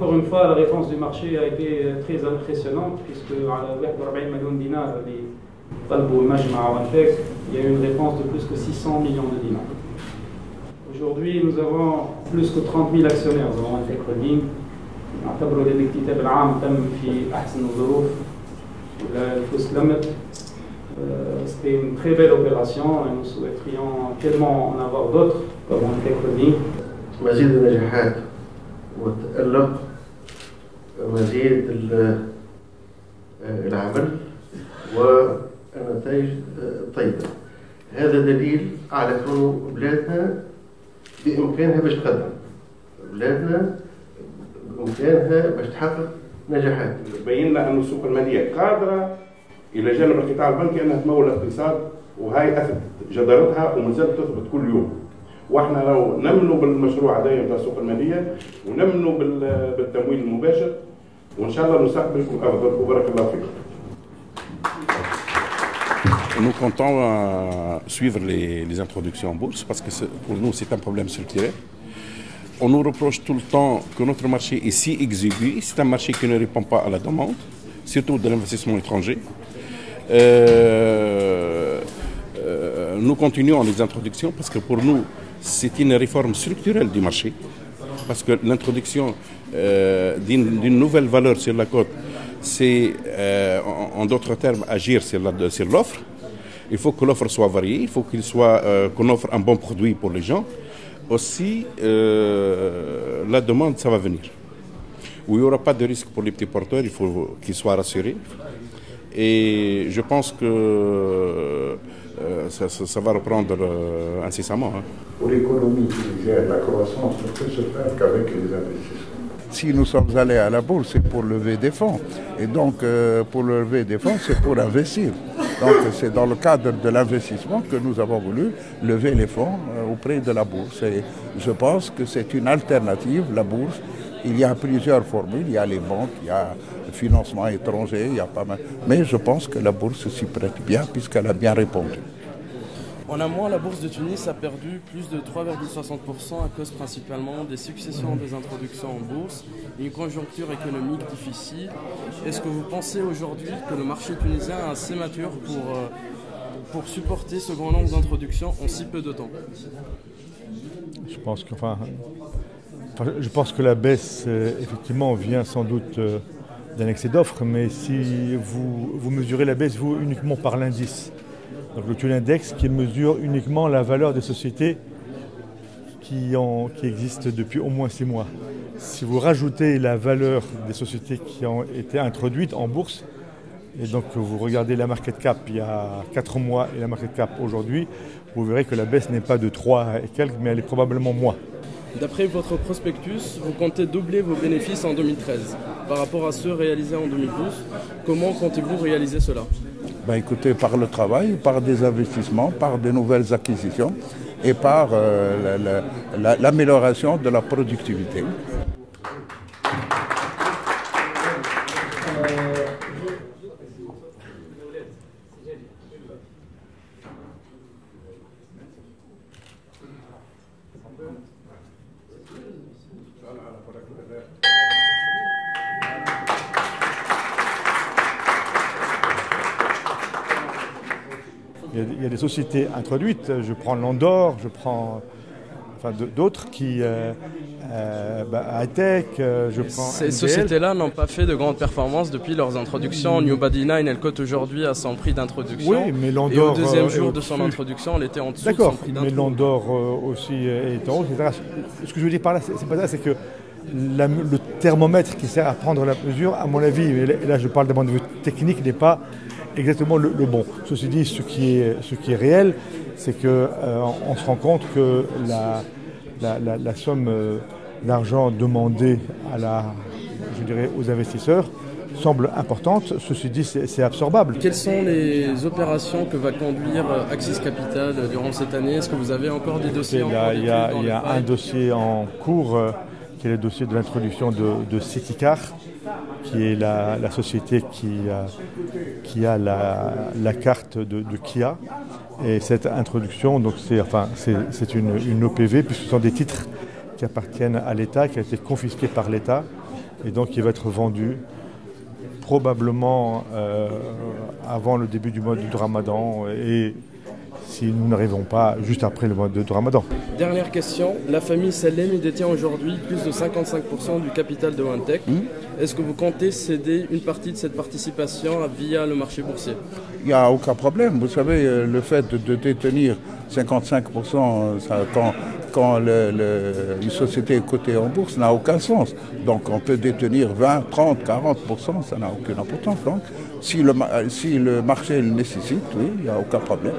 Encore une fois, la réponse du marché a été très impressionnante, puisque à la 41 millions de dinars, il y a eu une réponse de plus que 600 millions de dinars. Aujourd'hui, nous avons plus que 30 000 actionnaires dans Antec Holding. نعتبره الاكتتاب العام تم في أحسن الظروف الفلوس لمت. C'était une très belle opération et nous souhaiterions tellement en avoir d'autres comme Antec Holding. مزيد النجاحات والتألق، مزيد العمل والنتائج طيبة. هذا دليل على كون بلادنا بإمكانها باش تقدم، بلادنا بإمكانها باش تحقق نجاحات. بينا أن السوق المالية قادرة إلى جانب القطاع البنكي أنها تمول الاقتصاد، وهي أثبتت جدارتها وما زالت تثبت كل يوم. واحنا لو نمنوا بالمشروع هذايا بتاع السوق المالية ونمنوا بالتمويل المباشر، وإن شاء الله المستقبل يكون أفضل. وبارك الله فيكم. Nous comptons suivre les introductions en bourse parce que pour nous c'est un problème structurel. On nous reproche tout le temps que notre marché est si exigu, c'est un marché qui ne répond pas à la demande, surtout de l'investissement étranger. Nous continuons les introductions parce que pour nous c'est une réforme structurelle du marché, parce que l'introduction d'une nouvelle valeur sur la cote, c'est en d'autres termes agir sur l'offre. Il faut que l'offre soit variée, il faut qu'on offre un bon produit pour les gens. Aussi, la demande, ça va venir. Où il n'y aura pas de risque pour les petits porteurs, il faut qu'ils soient rassurés. Et je pense que ça va reprendre incessamment. Pour l'économie qui gère la croissance, ne peut se faire qu'avec les investissements. Si nous sommes allés à la bourse, c'est pour lever des fonds. Et donc, pour lever des fonds, c'est pour investir. Donc, c'est dans le cadre de l'investissement que nous avons voulu lever les fonds auprès de la bourse. Et je pense que c'est une alternative, la bourse. Il y a plusieurs formules. Il y a les banques, il y a le financement étranger, il y a pas mal. Mais je pense que la bourse s'y prête bien puisqu'elle a bien répondu. En un mois, la bourse de Tunis a perdu plus de 3,60% à cause principalement des successions des introductions en bourse et une conjoncture économique difficile. Est-ce que vous pensez aujourd'hui que le marché tunisien est assez mature pour supporter ce grand nombre d'introductions en si peu de temps? Je pense que la baisse, effectivement, vient sans doute d'un excès d'offres, mais si vous mesurez la baisse, vous, uniquement par l'indice. Donc le Tunindex qui mesure uniquement la valeur des sociétés qui existent depuis au moins 6 mois. Si vous rajoutez la valeur des sociétés qui ont été introduites en bourse, et donc vous regardez la market cap il y a 4 mois et la market cap aujourd'hui, vous verrez que la baisse n'est pas de 3 et quelques, mais elle est probablement moins. D'après votre prospectus, vous comptez doubler vos bénéfices en 2013 par rapport à ceux réalisés en 2012. Comment comptez-vous réaliser cela? Écoutez, par le travail, par des investissements, par de nouvelles acquisitions et par l'amélioration de la productivité. Il y a des sociétés introduites, je prends Landor, je prends d'autres qui, Hightech, je prends Ces sociétés-là n'ont pas fait de grandes performances depuis leurs introductions. New Body 9, elle cote aujourd'hui à son prix d'introduction. Oui, mais Landor, et au deuxième jour de son introduction, elle était en dessous de son prix d'introduction. Mais Landor aussi est en haut, etc. Ce que je veux dire par là, c'est pas ça, c'est que le thermomètre qui sert à prendre la mesure, à mon avis, et là je parle d'un point de vue technique, n'est pas exactement le bon. Ceci dit, ce qui est réel, c'est qu'on se rend compte que la somme d'argent demandée aux investisseurs semble importante. Ceci dit, c'est absorbable. Quelles sont les opérations que va conduire Axis Capital durant cette année? Est-ce que vous avez encore des dossiers en cours? Il y a un dossier en cours qui est le dossier de l'introduction de Citycar, qui est la société qui a la carte de Kia. Et cette introduction, donc c'est une OPV, puisque ce sont des titres qui appartiennent à l'État, qui a été confisqué par l'État. et donc il va être vendu probablement avant le début du mois du Ramadan et si nous n'arrivons pas juste après le mois de Ramadan. Dernière question, la famille Salem détient aujourd'hui plus de 55% du capital de Wintec. Est-ce que vous comptez céder une partie de cette participation via le marché boursier? Il n'y a aucun problème. Vous savez, le fait de détenir 55% quand une société est cotée en bourse n'a aucun sens. Donc on peut détenir 20, 30, 40%, ça n'a aucune importance. Donc si le marché le nécessite, oui, il n'y a aucun problème.